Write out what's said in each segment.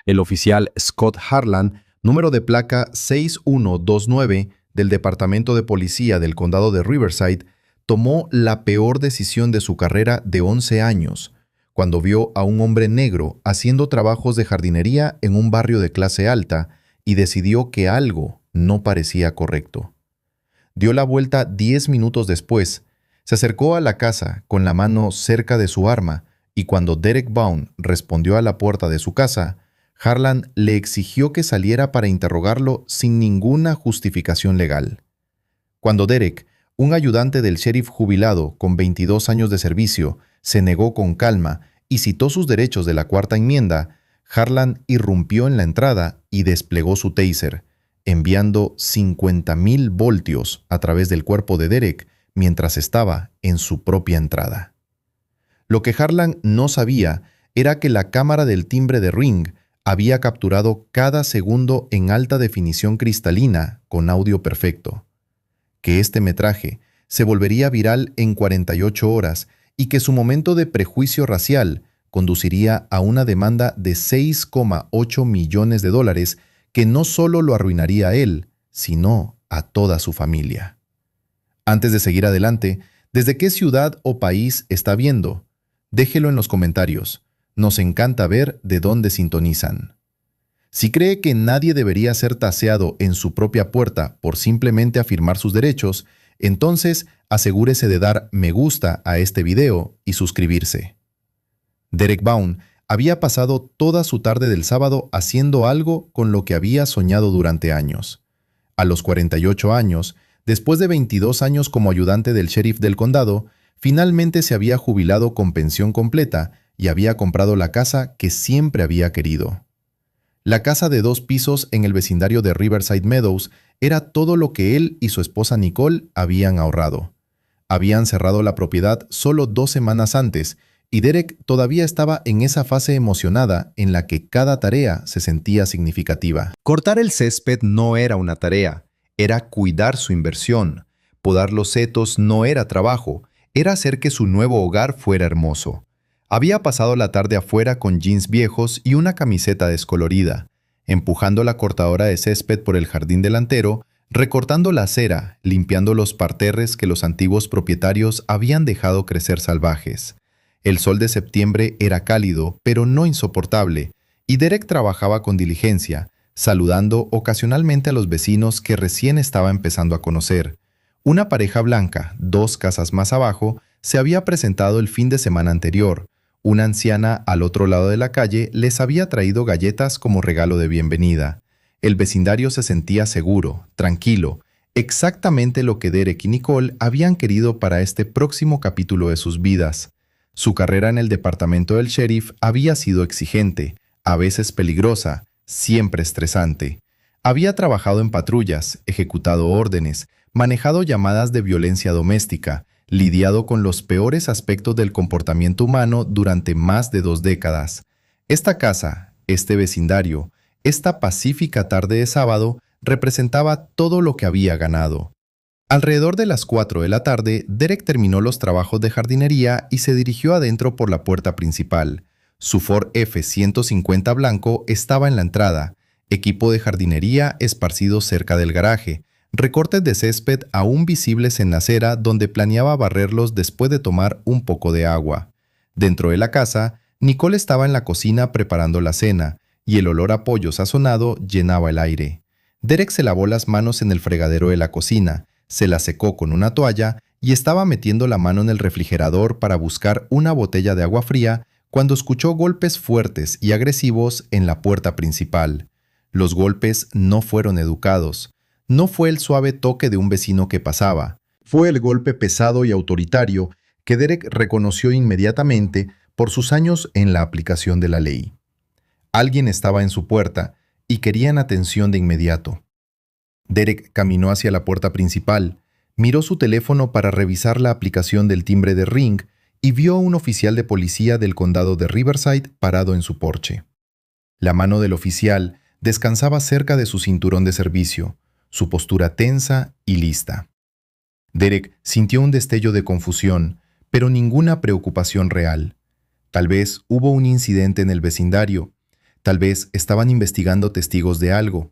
El oficial Scott Harlan, número de placa 6129 del Departamento de Policía del Condado de Riverside, tomó la peor decisión de su carrera de 11 años, cuando vio a un hombre negro haciendo trabajos de jardinería en un barrio de clase alta y decidió que algo no parecía correcto. Dio la vuelta 10 minutos después, se acercó a la casa con la mano cerca de su arma y cuando Derek Vaughn respondió a la puerta de su casa, Harlan le exigió que saliera para interrogarlo sin ninguna justificación legal. Cuando Derek, un ayudante del sheriff jubilado con 22 años de servicio, se negó con calma y citó sus derechos de la Cuarta Enmienda, Harlan irrumpió en la entrada y desplegó su taser, enviando 50,000 voltios a través del cuerpo de Derek mientras estaba en su propia entrada. Lo que Harlan no sabía era que la cámara del timbre de Ring había capturado cada segundo en alta definición cristalina con audio perfecto. Que este metraje se volvería viral en 48 horas y que su momento de prejuicio racial conduciría a una demanda de $6,8 millones que no solo lo arruinaría a él, sino a toda su familia. Antes de seguir adelante, ¿desde qué ciudad o país está viendo? Déjelo en los comentarios. Nos encanta ver de dónde sintonizan. Si cree que nadie debería ser taseado en su propia puerta por simplemente afirmar sus derechos, entonces asegúrese de dar me gusta a este video y suscribirse. Derek Vaughn había pasado toda su tarde del sábado haciendo algo con lo que había soñado durante años. A los 48 años, después de 22 años como ayudante del sheriff del condado, finalmente se había jubilado con pensión completa y había comprado la casa que siempre había querido. La casa de 2 pisos en el vecindario de Riverside Meadows era todo lo que él y su esposa Nicole habían ahorrado. Habían cerrado la propiedad solo 2 semanas antes y Derek todavía estaba en esa fase emocionada en la que cada tarea se sentía significativa. Cortar el césped no era una tarea, era cuidar su inversión. Podar los setos no era trabajo, era hacer que su nuevo hogar fuera hermoso. Había pasado la tarde afuera con jeans viejos y una camiseta descolorida, empujando la cortadora de césped por el jardín delantero, recortando la acera, limpiando los parterres que los antiguos propietarios habían dejado crecer salvajes. El sol de septiembre era cálido, pero no insoportable, y Derek trabajaba con diligencia, saludando ocasionalmente a los vecinos que recién estaba empezando a conocer. Una pareja blanca, 2 casas más abajo, se había presentado el fin de semana anterior. Una anciana al otro lado de la calle les había traído galletas como regalo de bienvenida. El vecindario se sentía seguro, tranquilo, exactamente lo que Derek y Nicole habían querido para este próximo capítulo de sus vidas. Su carrera en el departamento del sheriff había sido exigente, a veces peligrosa, siempre estresante. Había trabajado en patrullas, ejecutado órdenes, manejado llamadas de violencia doméstica, lidiado con los peores aspectos del comportamiento humano durante más de 2 décadas. Esta casa, este vecindario, esta pacífica tarde de sábado representaba todo lo que había ganado. Alrededor de las 4 de la tarde, Derek terminó los trabajos de jardinería y se dirigió adentro por la puerta principal. Su Ford F-150 blanco estaba en la entrada, equipo de jardinería esparcido cerca del garaje, recortes de césped aún visibles en la acera donde planeaba barrerlos después de tomar un poco de agua. Dentro de la casa, Nicole estaba en la cocina preparando la cena, y el olor a pollo sazonado llenaba el aire. Derek se lavó las manos en el fregadero de la cocina, se la secó con una toalla y estaba metiendo la mano en el refrigerador para buscar una botella de agua fría cuando escuchó golpes fuertes y agresivos en la puerta principal. Los golpes no fueron educados. No fue el suave toque de un vecino que pasaba. Fue el golpe pesado y autoritario que Derek reconoció inmediatamente por sus años en la aplicación de la ley. Alguien estaba en su puerta y querían atención de inmediato. Derek caminó hacia la puerta principal, miró su teléfono para revisar la aplicación del timbre de Ring y vio a un oficial de policía del condado de Riverside parado en su porche. La mano del oficial descansaba cerca de su cinturón de servicio, su postura tensa y lista. Derek sintió un destello de confusión, pero ninguna preocupación real. Tal vez hubo un incidente en el vecindario. Tal vez estaban investigando testigos de algo.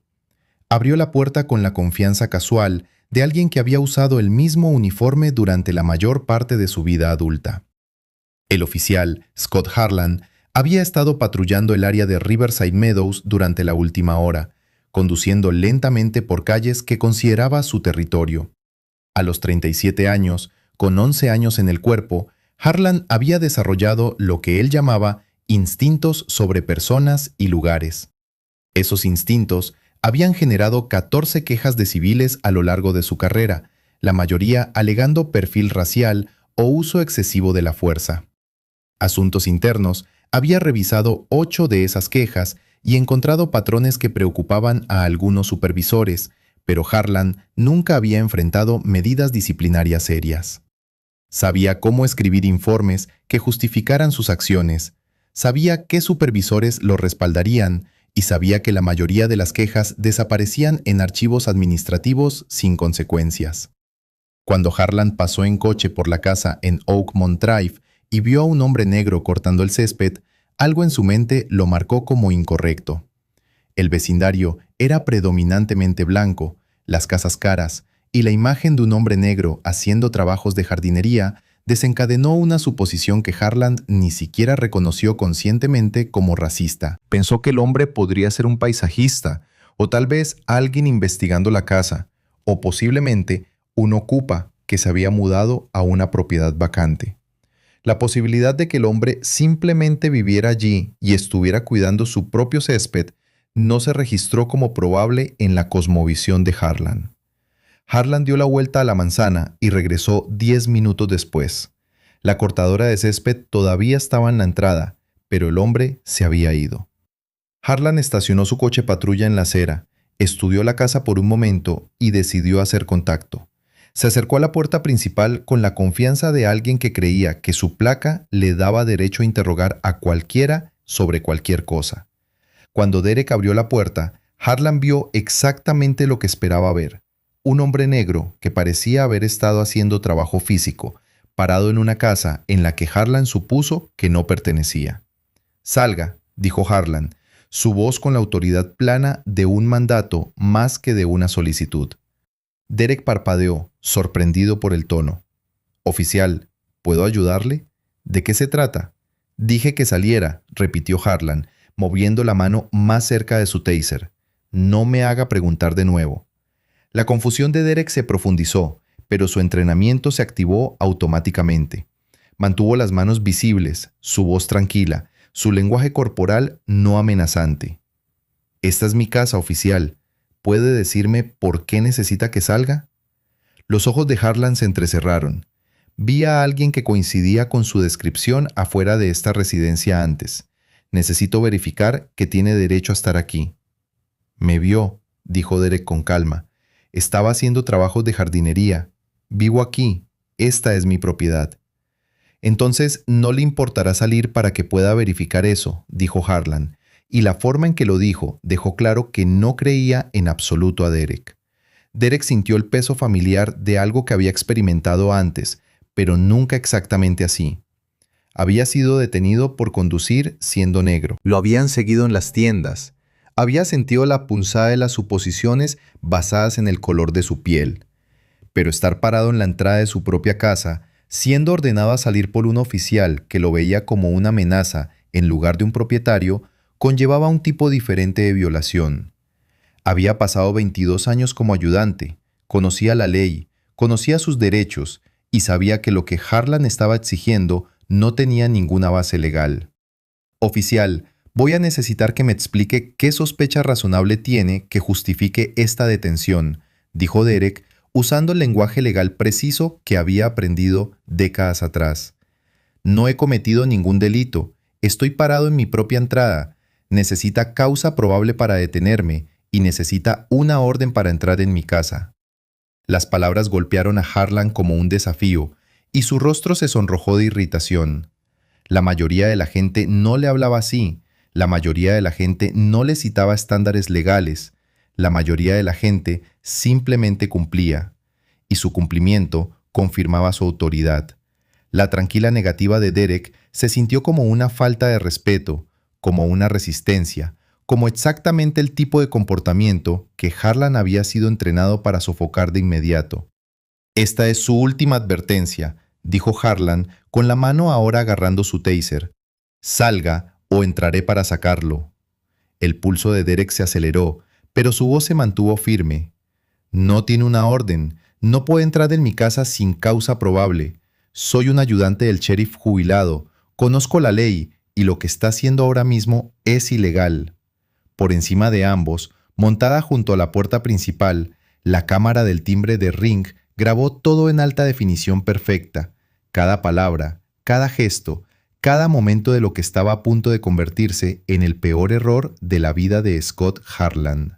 Abrió la puerta con la confianza casual de alguien que había usado el mismo uniforme durante la mayor parte de su vida adulta. El oficial, Scott Harlan, había estado patrullando el área de Riverside Meadows durante la última hora, conduciendo lentamente por calles que consideraba su territorio. A los 37 años, con 11 años en el cuerpo, Harlan había desarrollado lo que él llamaba instintos sobre personas y lugares. Esos instintos habían generado 14 quejas de civiles a lo largo de su carrera, la mayoría alegando perfil racial o uso excesivo de la fuerza. Asuntos Internos había revisado 8 de esas quejas y encontrado patrones que preocupaban a algunos supervisores, pero Harlan nunca había enfrentado medidas disciplinarias serias. Sabía cómo escribir informes que justificaran sus acciones, sabía qué supervisores lo respaldarían y sabía que la mayoría de las quejas desaparecían en archivos administrativos sin consecuencias. Cuando Harlan pasó en coche por la casa en Oakmont Drive y vio a un hombre negro cortando el césped, algo en su mente lo marcó como incorrecto. El vecindario era predominantemente blanco, las casas caras, y la imagen de un hombre negro haciendo trabajos de jardinería desencadenó una suposición que Harlan ni siquiera reconoció conscientemente como racista. Pensó que el hombre podría ser un paisajista, o tal vez alguien investigando la casa, o posiblemente un ocupa que se había mudado a una propiedad vacante. La posibilidad de que el hombre simplemente viviera allí y estuviera cuidando su propio césped no se registró como probable en la cosmovisión de Harlan. Harlan dio la vuelta a la manzana y regresó 10 minutos después. La cortadora de césped todavía estaba en la entrada, pero el hombre se había ido. Harlan estacionó su coche patrulla en la acera, estudió la casa por un momento y decidió hacer contacto. Se acercó a la puerta principal con la confianza de alguien que creía que su placa le daba derecho a interrogar a cualquiera sobre cualquier cosa. Cuando Derek abrió la puerta, Harlan vio exactamente lo que esperaba ver. Un hombre negro que parecía haber estado haciendo trabajo físico, parado en una casa en la que Harlan supuso que no pertenecía. «Salga», dijo Harlan, su voz con la autoridad plana de un mandato más que de una solicitud. Derek parpadeó, sorprendido por el tono. «Oficial, ¿puedo ayudarle? ¿De qué se trata?» «Dije que saliera», repitió Harlan, moviendo la mano más cerca de su taser. «No me haga preguntar de nuevo». La confusión de Derek se profundizó, pero su entrenamiento se activó automáticamente. Mantuvo las manos visibles, su voz tranquila, su lenguaje corporal no amenazante. «Esta es mi casa, oficial. ¿Puede decirme por qué necesita que salga?» Los ojos de Harlan se entrecerraron. Vi a alguien que coincidía con su descripción afuera de esta residencia antes. Necesito verificar que tiene derecho a estar aquí. «Me vio», dijo Derek con calma. «Estaba haciendo trabajos de jardinería. Vivo aquí. Esta es mi propiedad». «Entonces no le importará salir para que pueda verificar eso», dijo Harlan, y la forma en que lo dijo dejó claro que no creía en absoluto a Derek. Derek sintió el peso familiar de algo que había experimentado antes, pero nunca exactamente así. Había sido detenido por conducir siendo negro. Lo habían seguido en las tiendas. Había sentido la punzada de las suposiciones basadas en el color de su piel. Pero estar parado en la entrada de su propia casa, siendo ordenado a salir por un oficial que lo veía como una amenaza en lugar de un propietario, conllevaba un tipo diferente de violación. Había pasado 22 años como ayudante, conocía la ley, conocía sus derechos y sabía que lo que Harlan estaba exigiendo no tenía ninguna base legal. «Oficial, voy a necesitar que me explique qué sospecha razonable tiene que justifique esta detención», dijo Derek, usando el lenguaje legal preciso que había aprendido décadas atrás. «No he cometido ningún delito. Estoy parado en mi propia entrada. Necesita causa probable para detenerme y necesita una orden para entrar en mi casa». Las palabras golpearon a Harlan como un desafío, y su rostro se sonrojó de irritación. La mayoría de la gente no le hablaba así, la mayoría de la gente no le citaba estándares legales, la mayoría de la gente simplemente cumplía, y su cumplimiento confirmaba su autoridad. La tranquila negativa de Derek se sintió como una falta de respeto, como una resistencia, como exactamente el tipo de comportamiento que Harlan había sido entrenado para sofocar de inmediato. «Esta es su última advertencia», dijo Harlan, con la mano ahora agarrando su taser. «Salga o entraré para sacarlo». El pulso de Derek se aceleró, pero su voz se mantuvo firme. «No tiene una orden. No puede entrar en mi casa sin causa probable. Soy un ayudante del sheriff jubilado. Conozco la ley y lo que está haciendo ahora mismo es ilegal». Por encima de ambos, montada junto a la puerta principal, la cámara del timbre de Ring grabó todo en alta definición perfecta. Cada palabra, cada gesto, cada momento de lo que estaba a punto de convertirse en el peor error de la vida de Scott Harlan.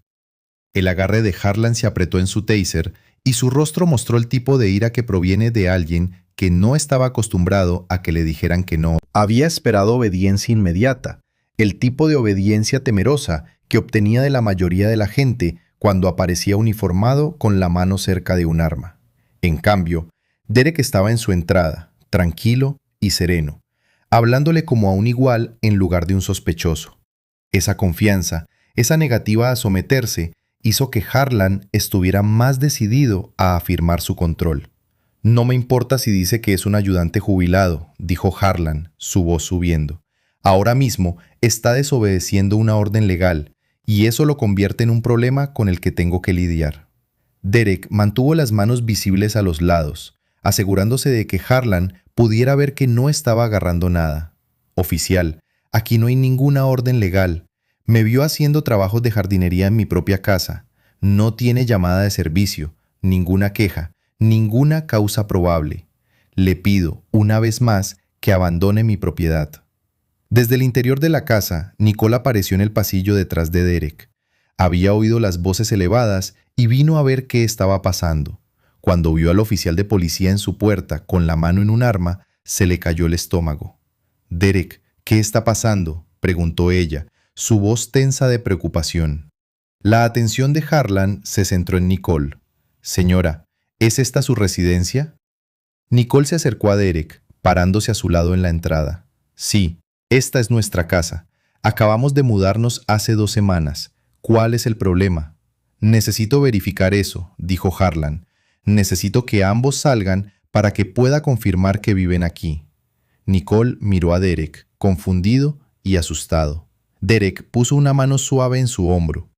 El agarre de Harlan se apretó en su taser y su rostro mostró el tipo de ira que proviene de alguien que no estaba acostumbrado a que le dijeran que no. Había esperado obediencia inmediata, el tipo de obediencia temerosa que obtenía de la mayoría de la gente cuando aparecía uniformado con la mano cerca de un arma. En cambio, Derek estaba en su entrada, tranquilo y sereno, hablándole como a un igual en lugar de un sospechoso. Esa confianza, esa negativa a someterse, hizo que Harlan estuviera más decidido a afirmar su control. «No me importa si dice que es un ayudante jubilado», dijo Harlan, su voz subiendo. «Ahora mismo está desobedeciendo una orden legal, y eso lo convierte en un problema con el que tengo que lidiar». Derek mantuvo las manos visibles a los lados, asegurándose de que Harlan pudiera ver que no estaba agarrando nada. «Oficial, aquí no hay ninguna orden legal. Me vio haciendo trabajos de jardinería en mi propia casa. No tiene llamada de servicio, ninguna queja, ninguna causa probable. Le pido, una vez más, que abandone mi propiedad». Desde el interior de la casa, Nicole apareció en el pasillo detrás de Derek. Había oído las voces elevadas y vino a ver qué estaba pasando. Cuando vio al oficial de policía en su puerta con la mano en un arma, se le cayó el estómago. «Derek, ¿qué está pasando?», preguntó ella, su voz tensa de preocupación. La atención de Harlan se centró en Nicole. «Señora, ¿es esta su residencia?». Nicole se acercó a Derek, parándose a su lado en la entrada. «Sí, esta es nuestra casa. Acabamos de mudarnos hace 2 semanas. ¿Cuál es el problema?». «Necesito verificar eso», dijo Harlan. «Necesito que ambos salgan para que pueda confirmar que viven aquí». Nicole miró a Derek, confundido y asustado. Derek puso una mano suave en su hombro.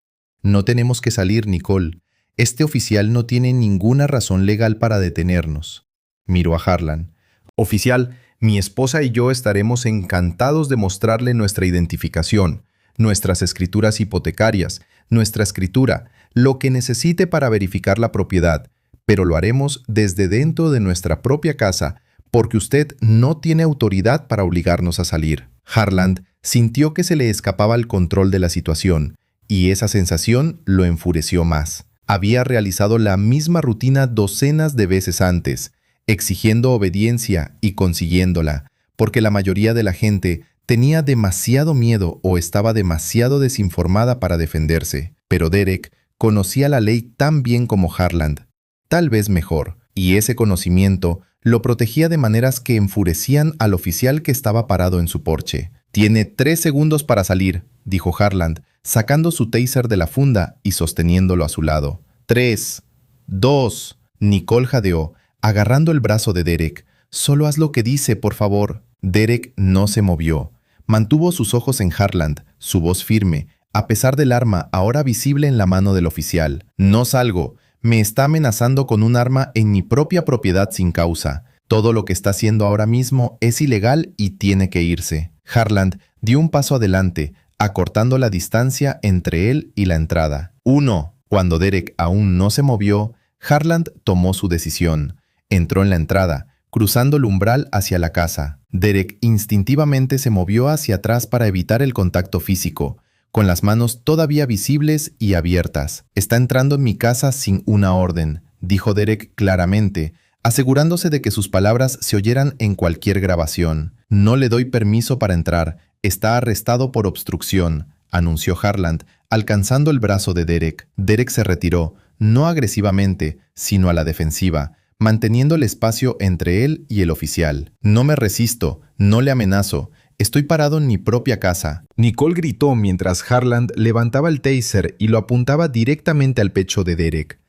«No tenemos que salir, Nicole. Este oficial no tiene ninguna razón legal para detenernos». Miró a Harlan. «Oficial, mi esposa y yo estaremos encantados de mostrarle nuestra identificación, nuestras escrituras hipotecarias, nuestra escritura, lo que necesite para verificar la propiedad, pero lo haremos desde dentro de nuestra propia casa, porque usted no tiene autoridad para obligarnos a salir». Harlan sintió que se le escapaba el control de la situación, y esa sensación lo enfureció más. Había realizado la misma rutina docenas de veces antes, exigiendo obediencia y consiguiéndola, porque la mayoría de la gente tenía demasiado miedo o estaba demasiado desinformada para defenderse. Pero Derek conocía la ley tan bien como Harlan, tal vez mejor, y ese conocimiento lo protegía de maneras que enfurecían al oficial que estaba parado en su porche. «Tiene 3 segundos para salir», dijo Harlan, sacando su taser de la funda y sosteniéndolo a su lado. 3, 2, Nicole jadeó, agarrando el brazo de Derek. «Solo haz lo que dice, por favor». Derek no se movió. Mantuvo sus ojos en Harlan, su voz firme, a pesar del arma ahora visible en la mano del oficial. «No salgo. Me está amenazando con un arma en mi propia propiedad sin causa. Todo lo que está haciendo ahora mismo es ilegal y tiene que irse». Harlan dio un paso adelante, acortando la distancia entre él y la entrada. 1. Cuando Derek aún no se movió, Harlan tomó su decisión. Entró en la entrada, cruzando el umbral hacia la casa. Derek instintivamente se movió hacia atrás para evitar el contacto físico, con las manos todavía visibles y abiertas. «Está entrando en mi casa sin una orden», dijo Derek claramente, asegurándose de que sus palabras se oyeran en cualquier grabación. «No le doy permiso para entrar. Está arrestado por obstrucción», anunció Harlan, alcanzando el brazo de Derek. Derek se retiró, no agresivamente, sino a la defensiva, manteniendo el espacio entre él y el oficial. «No me resisto, no le amenazo. Estoy parado en mi propia casa. Nicole gritó mientras Harland levantaba el taser y lo apuntaba directamente al pecho de Derek.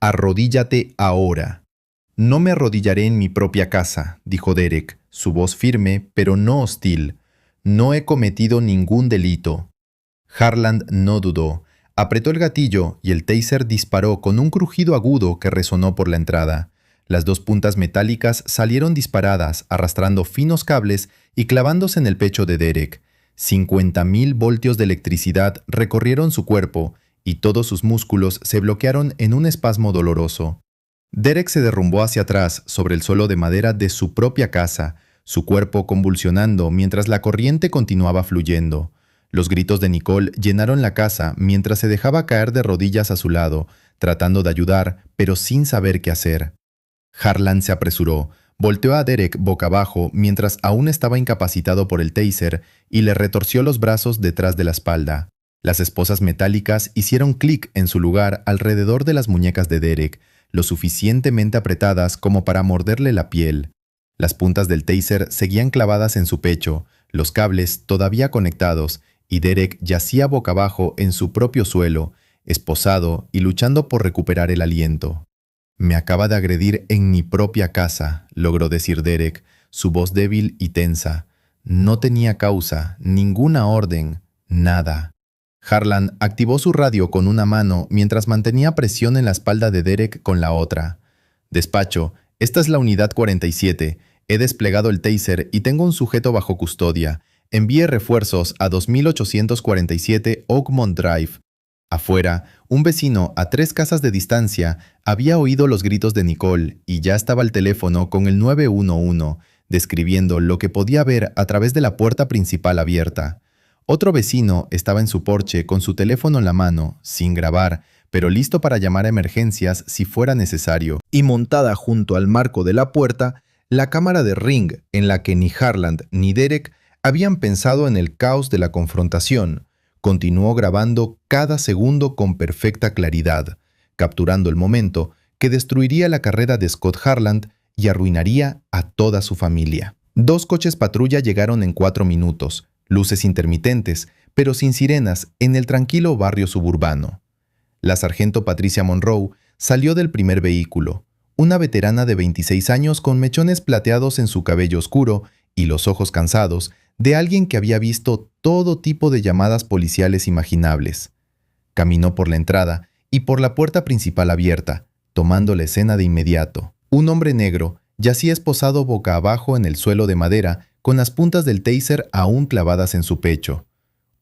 Arrodíllate ahora. No me arrodillaré en mi propia casa, dijo Derek, su voz firme pero no hostil. No he cometido ningún delito. Harland no dudó. Apretó el gatillo y el taser disparó con un crujido agudo que resonó por la entrada. Las dos puntas metálicas salieron disparadas, arrastrando finos cables y clavándose en el pecho de Derek. 50.000 voltios de electricidad recorrieron su cuerpo y todos sus músculos se bloquearon en un espasmo doloroso. Derek se derrumbó hacia atrás sobre el suelo de madera de su propia casa, su cuerpo convulsionando mientras la corriente continuaba fluyendo. Los gritos de Nicole llenaron la casa mientras se dejaba caer de rodillas a su lado, tratando de ayudar, pero sin saber qué hacer. Harland se apresuró, volteó a Derek boca abajo mientras aún estaba incapacitado por el taser y le retorció los brazos detrás de la espalda. Las esposas metálicas hicieron clic en su lugar alrededor de las muñecas de Derek, lo suficientemente apretadas como para morderle la piel. Las puntas del taser seguían clavadas en su pecho, los cables todavía conectados, y Derek yacía boca abajo en su propio suelo, esposado y luchando por recuperar el aliento. «Me acaba de agredir en mi propia casa», logró decir Derek, su voz débil y tensa. No tenía causa, ninguna orden, nada. Harland activó su radio con una mano mientras mantenía presión en la espalda de Derek con la otra. «Despacho, esta es la unidad 47. He desplegado el taser y tengo un sujeto bajo custodia. Envíe refuerzos a 2847 Oakmont Drive». Afuera, un vecino a 3 casas de distancia había oído los gritos de Nicole y ya estaba al teléfono con el 911, describiendo lo que podía ver a través de la puerta principal abierta. Otro vecino estaba en su porche con su teléfono en la mano, sin grabar, pero listo para llamar a emergencias si fuera necesario, y montada junto al marco de la puerta, la cámara de Ring en la que ni Harland ni Derek habían pensado en el caos de la confrontación. Continuó grabando cada segundo con perfecta claridad, capturando el momento que destruiría la carrera de Scott Harland y arruinaría a toda su familia. 2 coches patrulla llegaron en 4 minutos, luces intermitentes, pero sin sirenas, en el tranquilo barrio suburbano. La sargento Patricia Monroe salió del primer vehículo, una veterana de 26 años con mechones plateados en su cabello oscuro y los ojos cansados, de alguien que había visto todo tipo de llamadas policiales imaginables. Caminó por la entrada y por la puerta principal abierta, tomando la escena de inmediato. Un hombre negro yacía esposado boca abajo en el suelo de madera, con las puntas del taser aún clavadas en su pecho.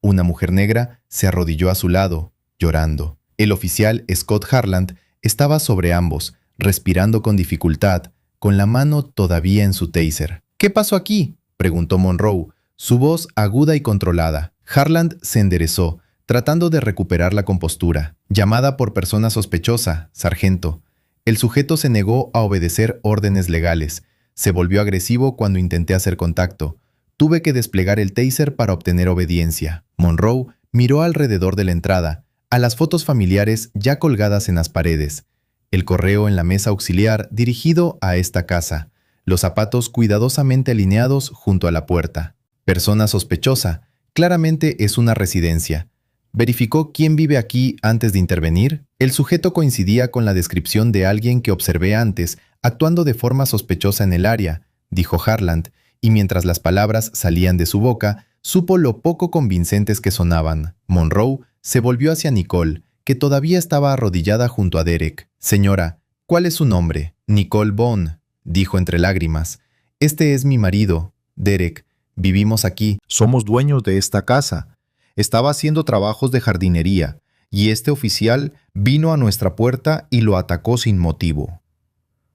Una mujer negra se arrodilló a su lado, llorando. El oficial Scott Harland estaba sobre ambos, respirando con dificultad, con la mano todavía en su taser. «¿Qué pasó aquí?», preguntó Monroe, su voz aguda y controlada. Harland se enderezó, tratando de recuperar la compostura. «Llamada por persona sospechosa, sargento». El sujeto se negó a obedecer órdenes legales. Se volvió agresivo cuando intenté hacer contacto. Tuve que desplegar el taser para obtener obediencia. Monroe miró alrededor de la entrada, a las fotos familiares ya colgadas en las paredes, el correo en la mesa auxiliar dirigido a esta casa, los zapatos cuidadosamente alineados junto a la puerta. Persona sospechosa, claramente es una residencia. ¿Verificó quién vive aquí antes de intervenir? El sujeto coincidía con la descripción de alguien que observé antes, actuando de forma sospechosa en el área, dijo Harland, y mientras las palabras salían de su boca, supo lo poco convincentes que sonaban. Monroe se volvió hacia Nicole, que todavía estaba arrodillada junto a Derek. «Señora, ¿cuál es su nombre?» «Nicole Bone», dijo entre lágrimas. «Este es mi marido, Derek. Vivimos aquí. Somos dueños de esta casa. Estaba haciendo trabajos de jardinería, y este oficial vino a nuestra puerta y lo atacó sin motivo».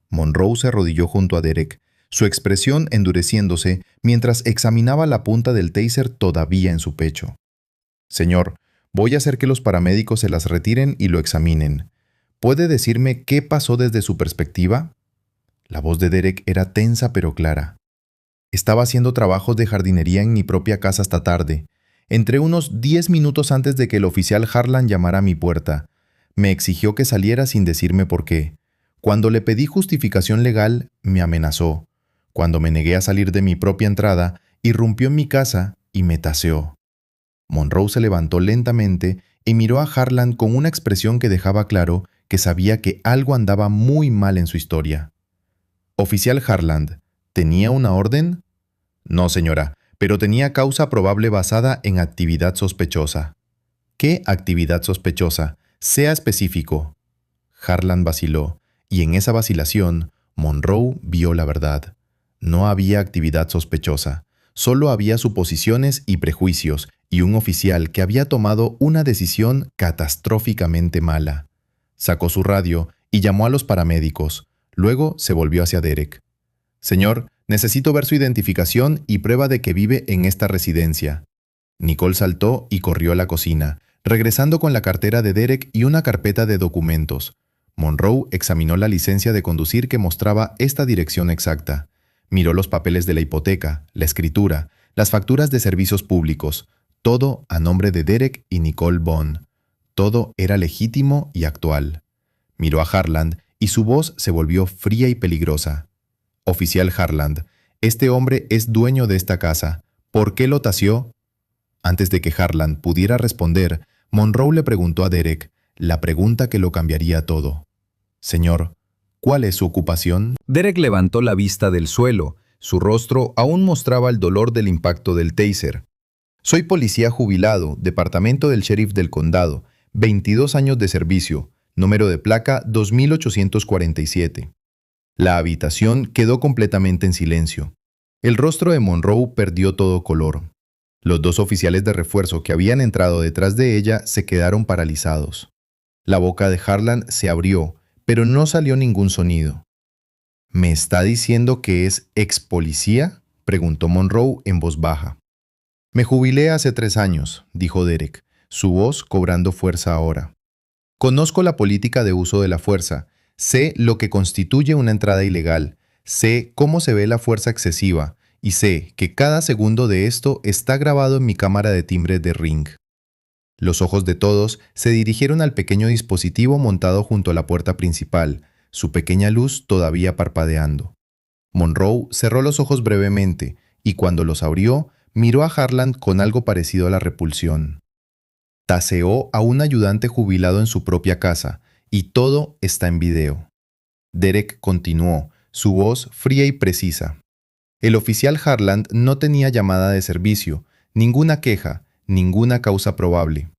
Monroe se arrodilló junto a Derek, su expresión endureciéndose mientras examinaba la punta del taser todavía en su pecho. «Señor, voy a hacer que los paramédicos se las retiren y lo examinen. ¿Puede decirme qué pasó desde su perspectiva?» La voz de Derek era tensa pero clara. «Estaba haciendo trabajos de jardinería en mi propia casa hasta tarde. Entré unos 10 minutos antes de que el oficial Harland llamara a mi puerta. Me exigió que saliera sin decirme por qué. Cuando le pedí justificación legal, me amenazó. Cuando me negué a salir de mi propia entrada, irrumpió en mi casa y me taseó. Monroe se levantó lentamente y miró a Harlan con una expresión que dejaba claro que sabía que algo andaba muy mal en su historia. «Oficial Harlan, ¿tenía una orden?» «No, señora, pero tenía causa probable basada en actividad sospechosa». «¿Qué actividad sospechosa? Sea específico». Harlan vaciló, y en esa vacilación, Monroe vio la verdad. No había actividad sospechosa, solo había suposiciones y prejuicios, y un oficial que había tomado una decisión catastróficamente mala. Sacó su radio y llamó a los paramédicos. Luego se volvió hacia Derek. «Señor, necesito ver su identificación y prueba de que vive en esta residencia». Nicole saltó y corrió a la cocina, regresando con la cartera de Derek y una carpeta de documentos. Monroe examinó la licencia de conducir que mostraba esta dirección exacta. Miró los papeles de la hipoteca, la escritura, las facturas de servicios públicos, todo a nombre de Derek y Nicole Bond. Todo era legítimo y actual. Miró a Harlan y su voz se volvió fría y peligrosa. «Oficial Harlan, este hombre es dueño de esta casa. ¿Por qué lo tasió?» Antes de que Harlan pudiera responder, Monroe le preguntó a Derek, la pregunta que lo cambiaría todo. «Señor, ¿cuál es su ocupación?» Derek levantó la vista del suelo. Su rostro aún mostraba el dolor del impacto del taser. «Soy policía jubilado, departamento del sheriff del condado, 22 años de servicio, número de placa 2847. La habitación quedó completamente en silencio. El rostro de Monroe perdió todo color. Los dos oficiales de refuerzo que habían entrado detrás de ella se quedaron paralizados. La boca de Harlan se abrió, pero no salió ningún sonido. «¿Me está diciendo que es ex policía?», preguntó Monroe en voz baja. «Me jubilé hace 3 años», dijo Derek, su voz cobrando fuerza ahora. «Conozco la política de uso de la fuerza, sé lo que constituye una entrada ilegal, sé cómo se ve la fuerza excesiva y sé que cada segundo de esto está grabado en mi cámara de timbre de Ring». Los ojos de todos se dirigieron al pequeño dispositivo montado junto a la puerta principal, su pequeña luz todavía parpadeando. Monroe cerró los ojos brevemente y cuando los abrió, miró a Harlan con algo parecido a la repulsión. Taseó a un ayudante jubilado en su propia casa, y todo está en video. Derek continuó, su voz fría y precisa. El oficial Harlan no tenía llamada de servicio, ninguna queja, ninguna causa probable.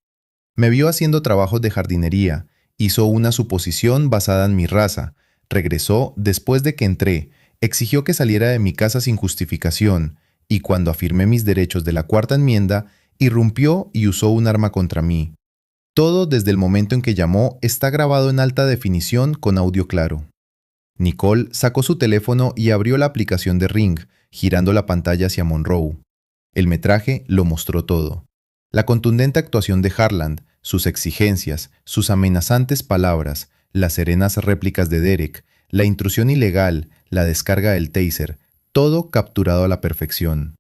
Me vio haciendo trabajos de jardinería, hizo una suposición basada en mi raza, regresó después de que entré, exigió que saliera de mi casa sin justificación, y cuando afirmé mis derechos de la Cuarta Enmienda, irrumpió y usó un arma contra mí. Todo desde el momento en que llamó está grabado en alta definición con audio claro. Nicole sacó su teléfono y abrió la aplicación de Ring, girando la pantalla hacia Monroe. El metraje lo mostró todo. La contundente actuación de Harlan, sus exigencias, sus amenazantes palabras, las serenas réplicas de Derek, la intrusión ilegal, la descarga del taser, todo capturado a la perfección.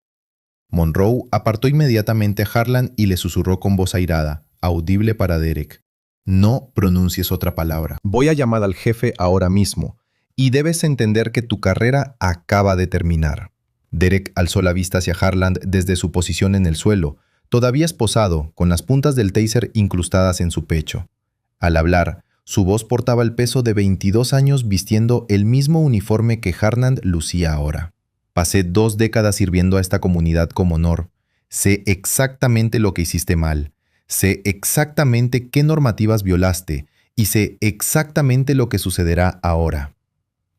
Monroe apartó inmediatamente a Harlan y le susurró con voz airada, audible para Derek. «No pronuncies otra palabra. Voy a llamar al jefe ahora mismo, y debes entender que tu carrera acaba de terminar». Derek alzó la vista hacia Harlan desde su posición en el suelo, todavía esposado, con las puntas del taser incrustadas en su pecho. Al hablar, su voz portaba el peso de 22 años vistiendo el mismo uniforme que Harlan lucía ahora. «Pasé 2 décadas sirviendo a esta comunidad con honor. Sé exactamente lo que hiciste mal. Sé exactamente qué normativas violaste y sé exactamente lo que sucederá ahora.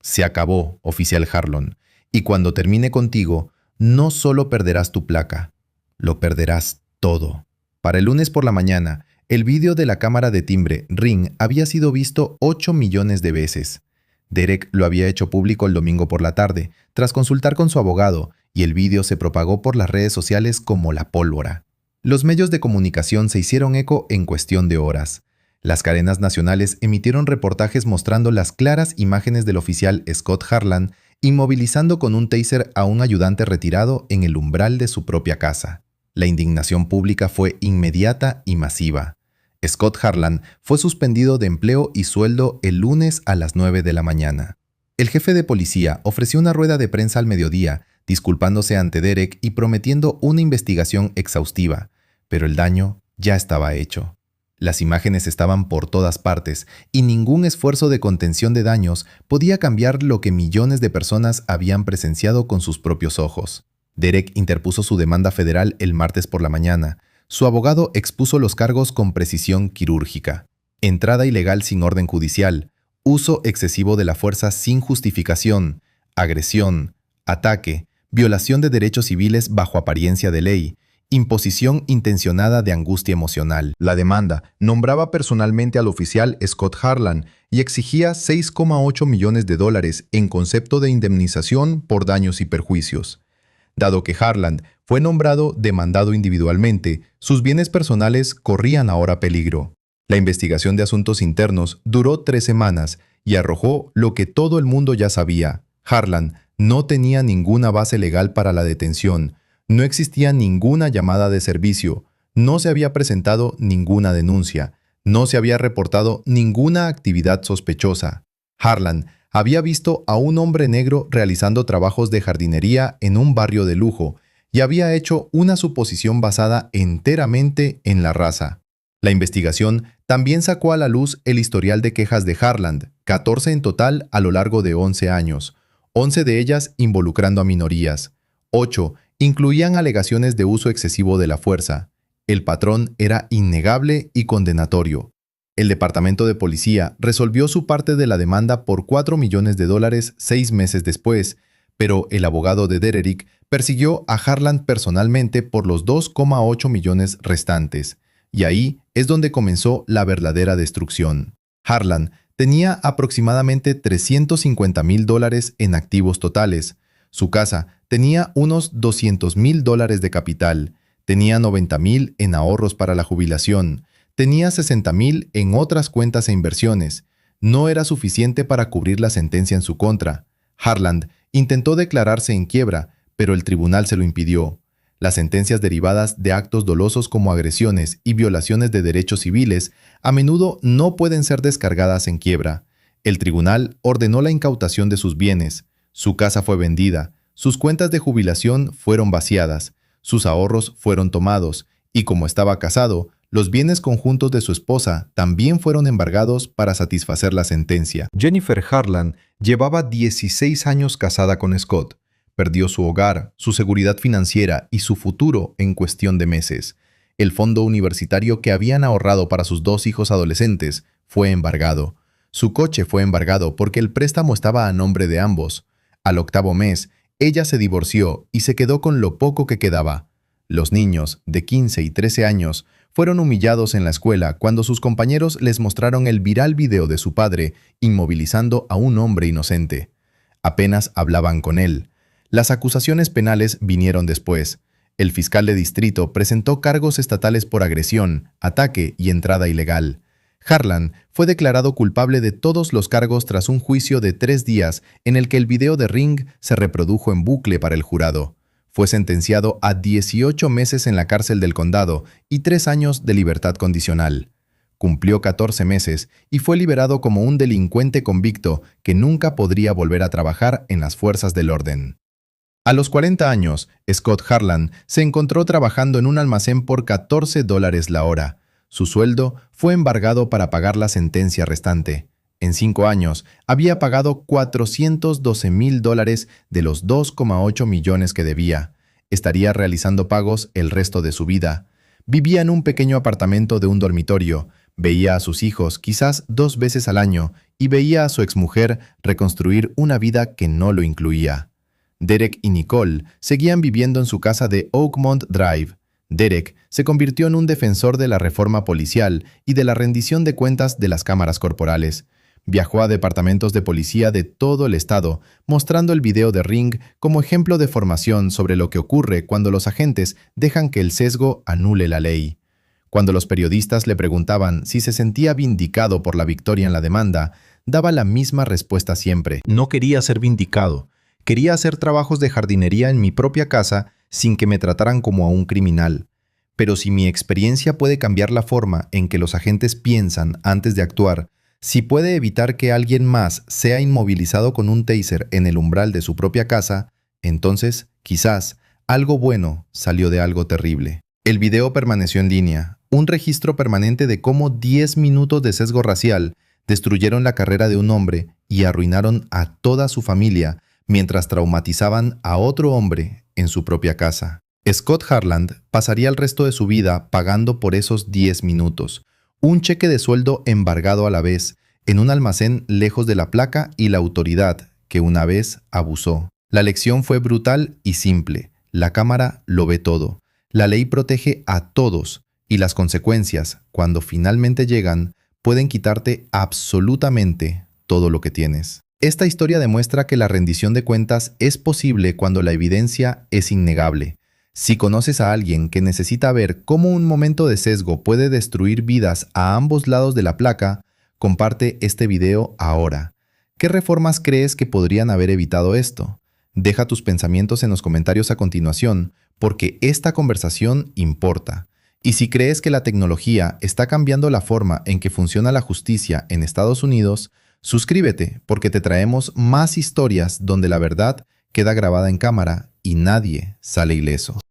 Se acabó, oficial Harlan, y cuando termine contigo, no solo perderás tu placa, lo perderás todo». Para el lunes por la mañana, el vídeo de la cámara de timbre Ring había sido visto 8 millones de veces. Derek lo había hecho público el domingo por la tarde, tras consultar con su abogado, y el vídeo se propagó por las redes sociales como la pólvora. Los medios de comunicación se hicieron eco en cuestión de horas. Las cadenas nacionales emitieron reportajes mostrando las claras imágenes del oficial Scott Harlan inmovilizando con un taser a un ayudante retirado en el umbral de su propia casa. La indignación pública fue inmediata y masiva. Scott Harlan fue suspendido de empleo y sueldo el lunes a las 9 de la mañana. El jefe de policía ofreció una rueda de prensa al mediodía, disculpándose ante Derek y prometiendo una investigación exhaustiva, pero el daño ya estaba hecho. Las imágenes estaban por todas partes y ningún esfuerzo de contención de daños podía cambiar lo que millones de personas habían presenciado con sus propios ojos. Derek interpuso su demanda federal el martes por la mañana. Su abogado expuso los cargos con precisión quirúrgica: entrada ilegal sin orden judicial, uso excesivo de la fuerza sin justificación, agresión, ataque, violación de derechos civiles bajo apariencia de ley, imposición intencionada de angustia emocional. La demanda nombraba personalmente al oficial Scott Harlan y exigía $6,8 millones en concepto de indemnización por daños y perjuicios. Dado que Harlan fue nombrado demandado individualmente, sus bienes personales corrían ahora peligro. La investigación de asuntos internos duró 3 semanas y arrojó lo que todo el mundo ya sabía: Harlan no tenía ninguna base legal para la detención. No existía ninguna llamada de servicio, no se había presentado ninguna denuncia, no se había reportado ninguna actividad sospechosa. Harlan había visto a un hombre negro realizando trabajos de jardinería en un barrio de lujo y había hecho una suposición basada enteramente en la raza. La investigación también sacó a la luz el historial de quejas de Harlan, 14 en total a lo largo de 11 años, 11 de ellas involucrando a minorías. 8 incluían alegaciones de uso excesivo de la fuerza. El patrón era innegable y condenatorio. El Departamento de Policía resolvió su parte de la demanda por $4 millones 6 meses después, pero el abogado de Derek persiguió a Harlan personalmente por los $2,8 millones restantes. Y ahí es donde comenzó la verdadera destrucción. Harlan tenía aproximadamente $350,000 en activos totales. Su casa tenía unos $200,000 de capital, tenía $90,000 en ahorros para la jubilación, tenía $60,000 en otras cuentas e inversiones. No era suficiente para cubrir la sentencia en su contra. Harlan intentó declararse en quiebra, pero el tribunal se lo impidió. Las sentencias derivadas de actos dolosos como agresiones y violaciones de derechos civiles a menudo no pueden ser descargadas en quiebra. El tribunal ordenó la incautación de sus bienes. Su casa fue vendida, sus cuentas de jubilación fueron vaciadas, sus ahorros fueron tomados y, como estaba casado, los bienes conjuntos de su esposa también fueron embargados para satisfacer la sentencia. Jennifer Harlan llevaba 16 años casada con Scott. Perdió su hogar, su seguridad financiera y su futuro en cuestión de meses. El fondo universitario que habían ahorrado para sus 2 hijos adolescentes fue embargado. Su coche fue embargado porque el préstamo estaba a nombre de ambos. Al 8º mes, ella se divorció y se quedó con lo poco que quedaba. Los niños, de 15 y 13 años, fueron humillados en la escuela cuando sus compañeros les mostraron el viral video de su padre inmovilizando a un hombre inocente. Apenas hablaban con él. Las acusaciones penales vinieron después. El fiscal de distrito presentó cargos estatales por agresión, ataque y entrada ilegal. Harlan fue declarado culpable de todos los cargos tras un juicio de 3 días en el que el video de Ring se reprodujo en bucle para el jurado. Fue sentenciado a 18 meses en la cárcel del condado y 3 años de libertad condicional. Cumplió 14 meses y fue liberado como un delincuente convicto que nunca podría volver a trabajar en las fuerzas del orden. A los 40 años, Scott Harlan se encontró trabajando en un almacén por $14 la hora. Su sueldo fue embargado para pagar la sentencia restante. En 5 años, había pagado $412,000 de los $2,8 millones que debía. Estaría realizando pagos el resto de su vida. Vivía en un pequeño apartamento de un dormitorio. Veía a sus hijos quizás 2 veces al año y veía a su exmujer reconstruir una vida que no lo incluía. Derek y Nicole seguían viviendo en su casa de Oakmont Drive. Derek se convirtió en un defensor de la reforma policial y de la rendición de cuentas de las cámaras corporales. Viajó a departamentos de policía de todo el estado, mostrando el video de Ring como ejemplo de formación sobre lo que ocurre cuando los agentes dejan que el sesgo anule la ley. Cuando los periodistas le preguntaban si se sentía vindicado por la victoria en la demanda, daba la misma respuesta siempre: no quería ser vindicado. Quería hacer trabajos de jardinería en mi propia casa sin que me trataran como a un criminal. Pero si mi experiencia puede cambiar la forma en que los agentes piensan antes de actuar, si puede evitar que alguien más sea inmovilizado con un taser en el umbral de su propia casa, Entonces, quizás, algo bueno salió de algo terrible. El video permaneció en línea, un registro permanente de cómo 10 minutos de sesgo racial destruyeron la carrera de un hombre y arruinaron a toda su familia mientras traumatizaban a otro hombre en su propia casa. Scott Harland pasaría el resto de su vida pagando por esos 10 minutos, un cheque de sueldo embargado a la vez, en un almacén lejos de la placa y la autoridad que una vez abusó. La lección fue brutal y simple. La cámara lo ve todo. La ley protege a todos y las consecuencias, cuando finalmente llegan, pueden quitarte absolutamente todo lo que tienes. Esta historia demuestra que la rendición de cuentas es posible cuando la evidencia es innegable. Si conoces a alguien que necesita ver cómo un momento de sesgo puede destruir vidas a ambos lados de la placa, comparte este video ahora. ¿Qué reformas crees que podrían haber evitado esto? Deja tus pensamientos en los comentarios a continuación, porque esta conversación importa. Y si crees que la tecnología está cambiando la forma en que funciona la justicia en Estados Unidos, suscríbete porque te traemos más historias donde la verdad queda grabada en cámara y nadie sale ileso.